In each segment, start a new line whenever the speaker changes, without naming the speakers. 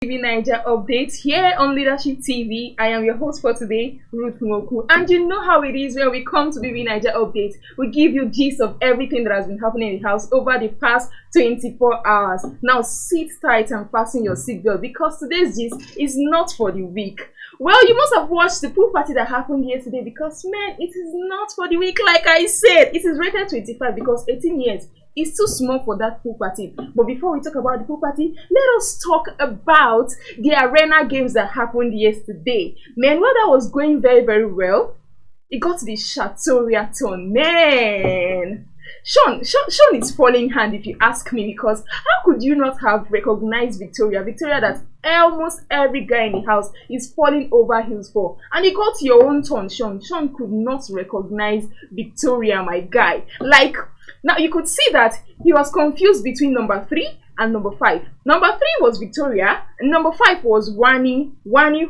BBNaija updates here on Leadership TV. I am your host for today, Ruth Moku. And you know how it is when we come to BBNaija updates. We give you gist of everything that has been happening in the house over the past 24 hours. Now sit tight and fasten your seatbelt because today's gist is not for the weak. Well, you must have watched the pool party that happened yesterday because, man, it is not for the weak. Like I said, it is rated 25 because 18 years is too small for that pool party. But before we talk about the pool party, let us talk about the arena games that happened yesterday. Man, well, that was going very, very well. It got to the Shatoria turn. Man, Shaun is falling hand if you ask me, because how could you not have recognized Victoria that almost every guy in the house is falling over heels for, and it got your own turn, Shaun could not recognize Victoria, my guy. Like, now you could see that he was confused between number 3 and number 5. Number 3 was Victoria, and number 5 was Wanni,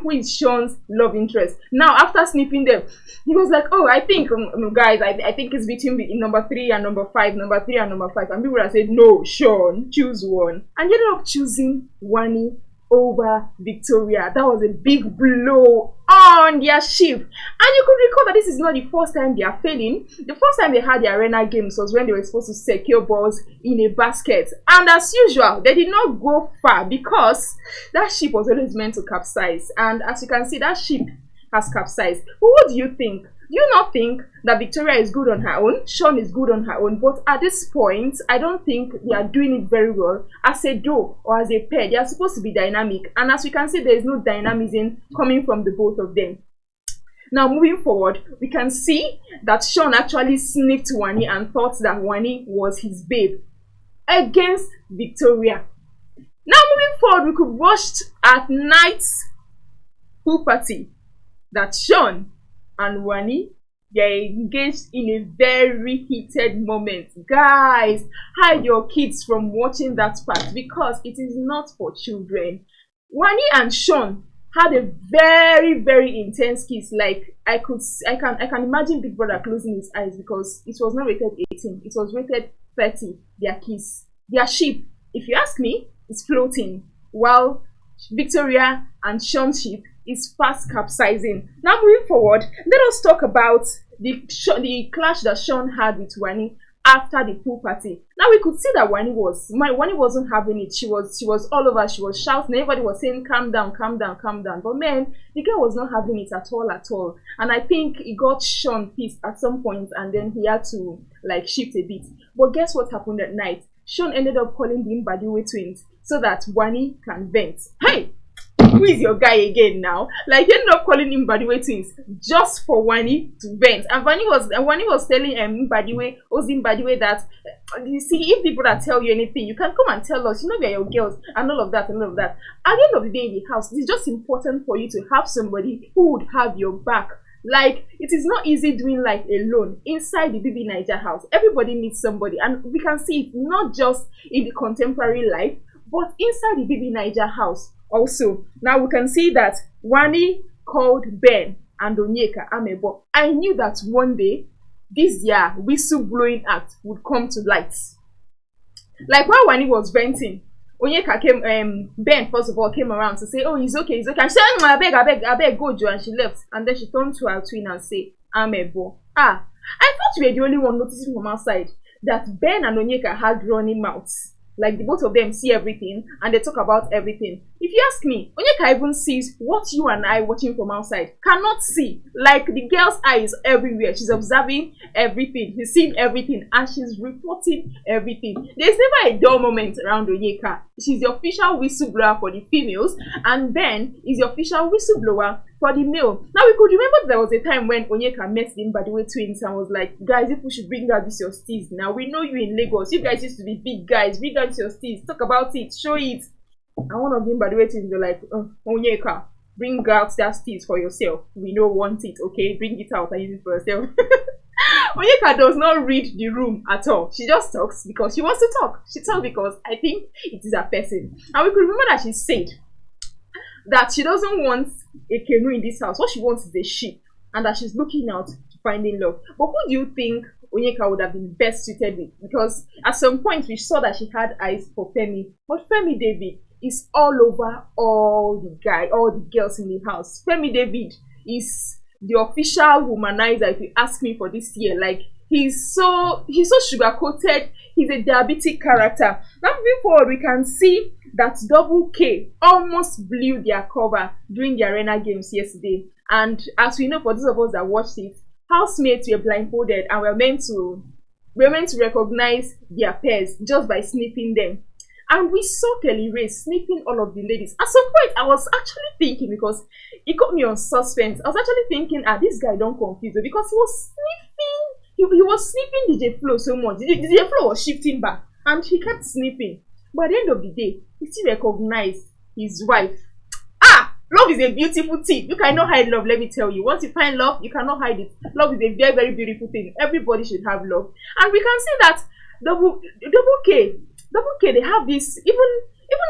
who is Shaun's love interest. Now, after sniffing them, he was like, oh, I think, guys, I think it's between number 3 and number 5, number 3 and number 5. And people have said, no, Shaun, choose one. And he ended up choosing Wanni over Victoria. That was a big blow on their ship. And you could recall that this is not the first time they are failing. The first time they had the arena games was when they were supposed to secure balls in a basket. And as usual, they did not go far because that ship was always meant to capsize. And as you can see, that ship has capsized. But what do you think? Do you not think that Victoria is good on her own? Shaun is good on her own. But at this point, I don't think they are doing it very well. As a duo or as a pair, they are supposed to be dynamic. And as we can see, there is no dynamism coming from the both of them. Now, moving forward, we can see that Shaun actually sniffed Wanni and thought that Wanni was his babe against Victoria. Now, moving forward, we could watch at night's pool party that Shaun and Wanni, they're engaged in a very heated moment. Guys, hide your kids from watching that part because it is not for children. Wanni and Shaun had a very, very intense kiss. Like, I can imagine Big Brother closing his eyes because it was not rated 18, it was rated 30. Their kiss, their ship, if you ask me, is floating, while Victoria and Shaun's ship is fast capsizing. Now, moving forward, let us talk about the clash that Shaun had with Wanni after the pool party. Now, we could see that Wanni wasn't having it. She was all over. She was shouting. Everybody was saying, calm down, calm down, calm down. But man, the girl was not having it at all. And I think it got Shaun pissed at some point, and then he had to like shift a bit. But guess what happened at night? Shaun ended up calling the Mbadiwe twins so that Wanni can vent. Hey, who is your guy again now? Like, he ended up calling him Mbadiwe twins just for Wanni to vent. And Wanni was telling Mbadiwe that, you see, if people that tell you anything, you can come and tell us. You know, we are your girls and all of that and all of that. At the end of the day in the house, it's just important for you to have somebody who would have your back. Like, it is not easy doing life alone inside the BBNaija house. Everybody needs somebody, and we can see it not just in the contemporary life, but inside the BBNaija house also. Now we can see that Wanni called Ben and Onyeka Amebo. I knew that one day this year whistle-blowing act would come to light. Like, while Wanni was venting, Onyeka came, Ben first of all came around to say, oh, he's okay. And she said, I beg, go, Joe. And she left. And then she turned to her twin and said, Amebo. I thought we were the only one noticing from outside that Ben and Onyeka had running mouths. Like, the both of them see everything and they talk about everything. If you ask me, Onyeka even sees what you and I watching from outside cannot see. Like, the girl's eye is everywhere. She's observing everything. She's seeing everything and she's reporting everything. There's never a dull moment around Onyeka. She's the official whistleblower for the females, and Ben is the official whistleblower for the male. Now, we could remember there was a time when Onyeka met the Mbadiwe twins and was like, guys, if we should bring out this your steez now. We know you in Lagos. You guys used to be big guys. Bring out your steez. Talk about it. Show it. And one of the Mbadiwe twins were like, Onyeka, bring out that steez for yourself. We don't want it, okay? Bring it out and use it for yourself. Onyeka does not read the room at all. She just talks because she wants to talk. She talks because I think it is a person. And we could remember that she said that she doesn't want a canoe in this house. What she wants is a ship, and that she's looking out to finding love. But who do you think Onyeka would have been best suited with? Because at some point we saw that she had eyes for Femi, but Femi David, is all over all the girls in the house. Femi David is the official womanizer, if you ask me, for this year. Like, he's so sugar coated. He's a diabetic character. Now moving forward, we can see that Double K almost blew their cover during the arena games yesterday. And as we know, for those of us that watched it, housemates were blindfolded and we're meant to recognize their pairs just by sniffing them. And we saw Kelly Ray sniffing all of the ladies. At some point, I was actually thinking, because it got me on suspense. I was actually thinking, this guy don't confuse me, because he was sniffing. He was sniffing DJ Flo so much. DJ Flo was shifting back, and he kept sniffing. But at the end of the day, he still recognized his wife. Love is a beautiful thing. You cannot hide love, let me tell you. Once you find love, you cannot hide it. Love is a very, very beautiful thing. Everybody should have love. And we can see that Double K, they have this, even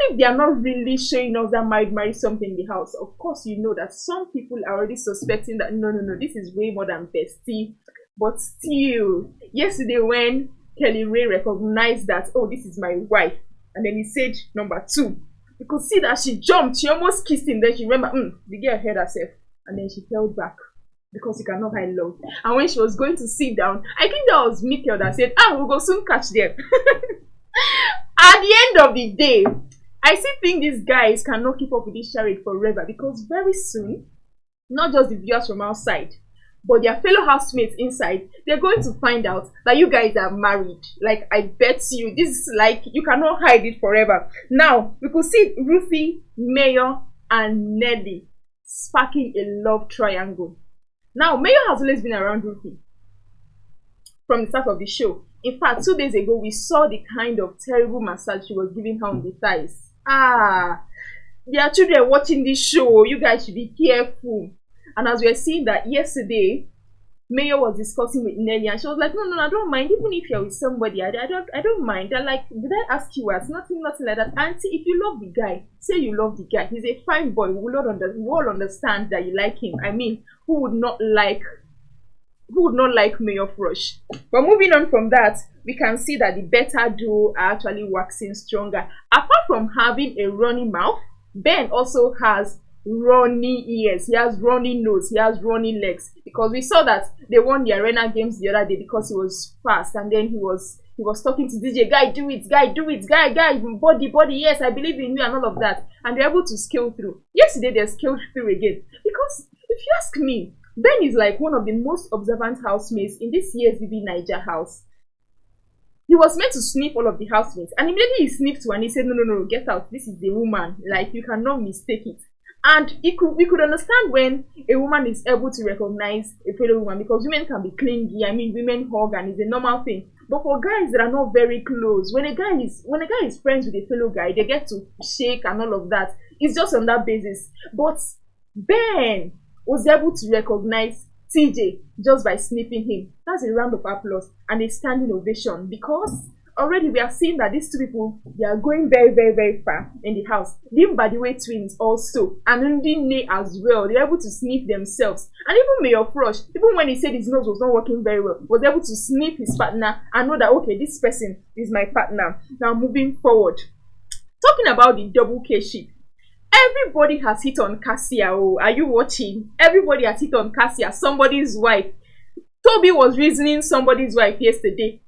if they are not really showing us that marry something in the house. Of course, you know that some people are already suspecting that no, this is way more than bestie. But still, yesterday when Kelly Ray recognized that, oh, this is my wife, and then he said number 2, you could see that she jumped. She almost kissed him. Then she remembered, the girl heard herself, and then she fell back, because you cannot hide love. And when she was going to sit down, I think that was Mikkel that said, we'll go soon catch them. At the end of the day, I still think these guys cannot keep up with this charade forever, because very soon, not just the viewers from outside, but their fellow housemates inside, they're going to find out that you guys are married. Like, I bet you, this is like, you cannot hide it forever. Now, we could see Ruthie, Mayor, and Nelly sparking a love triangle. Now, Mayor has always been around Ruthie from the start of the show. In fact, 2 days ago, we saw the kind of terrible massage she was giving her on the thighs. There are children watching this show. You guys should be careful. And as we are seeing that yesterday, Mayor was discussing with Nelly, and she was like, no, I don't mind. Even if you're with somebody, I don't mind. They're like, did I ask you what? Nothing like that. Auntie, if you love the guy, say you love the guy. He's a fine boy. We all understand that you like him. I mean, who would not like Mayor Frosh? But moving on from that, we can see that the better duo are actually waxing stronger. Apart from having a runny mouth, Ben also has runny ears, he has runny nose, he has runny legs, because we saw that they won the arena games the other day because he was fast, and then he was talking to DJ, guy do it, guy body, yes, I believe in you, and all of that, and they're able to scale through. Yesterday they scaled through again, because if you ask me, Ben is like one of the most observant housemates in this year's BBNaija house. He was meant to sniff all of the housemates, and immediately he sniffed one. He said, no, get out, this is the woman, like, you cannot mistake it. And we could understand when a woman is able to recognize a fellow woman, because women can be clingy. I mean, women hug, and it's a normal thing. But for guys that are not very close, when a guy is friends with a fellow guy, they get to shake and all of that. It's just on that basis. But Ben was able to recognize TJ just by sniffing him. That's a round of applause and a standing ovation, because already we are seeing that these two people, they are going very, very, very far in the house. The Mbadiwe twins also, and Ndine as well, they're able to sniff themselves. And even Mayor Frosh, even when he said his nose was not working very well, was able to sniff his partner and know that, okay, this person is my partner. Now moving forward, talking about the Double K ship, everybody has hit on Cassia. Oh, are you watching? Everybody has hit on Cassia, somebody's wife. Toby was reasoning somebody's wife yesterday.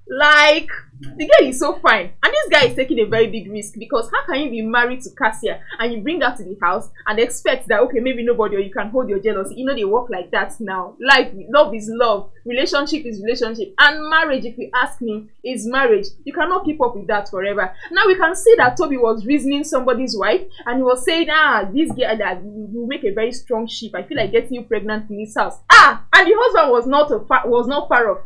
Like, the girl is so fine, and this guy is taking a very big risk, because how can you be married to Cassia and you bring her to the house and expect that, okay, maybe nobody, or you can hold your jealousy? You know, they work like that now. Like, love is love, relationship is relationship, and marriage, if you ask me, is marriage. You cannot keep up with that forever. Now we can see that Toby was reasoning somebody's wife, and he was saying, this girl, that will make a very strong ship. I feel like getting you pregnant in this house. And the husband was not far off.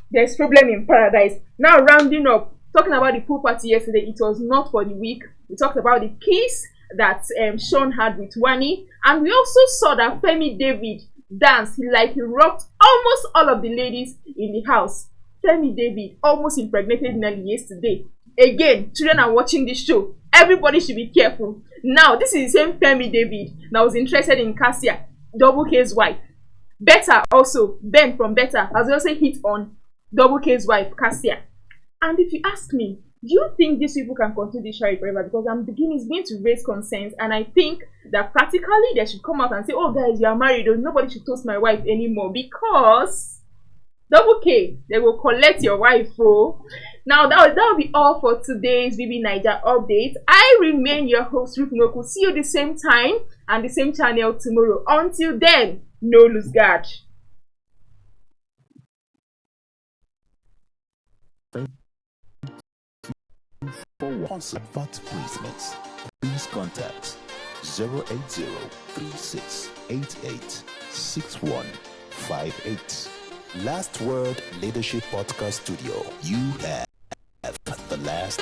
There's problem in paradise. Now rounding up, talking about the pool party yesterday, it was not for the weak. We talked about the kiss that Shaun had with Wanni, and we also saw that Femi David danced. He rocked almost all of the ladies in the house. Femi David almost impregnated Nelly yesterday. Again, children are watching this show. Everybody should be careful. Now, this is the same Femi David that was interested in Cassia, Double K's wife. Beta also, Ben from Beta has also hit on Double K's wife, Cassia. And if you ask me, Do you think these people can continue this sharing forever? Because I'm beginning, it's going to raise concerns, and I think that practically they should come out and say, "Oh, guys, you are married. Or nobody should toast my wife anymore," because double K, they will collect your wife. Oh, now that will be all for today's BBNaija update. I remain your host Ruth Moku. See you the same time and the same channel tomorrow. Until then, no lose guard.
For advert placements, please contact 080-3688-6158. Last Word Leadership Podcast Studio. You have the last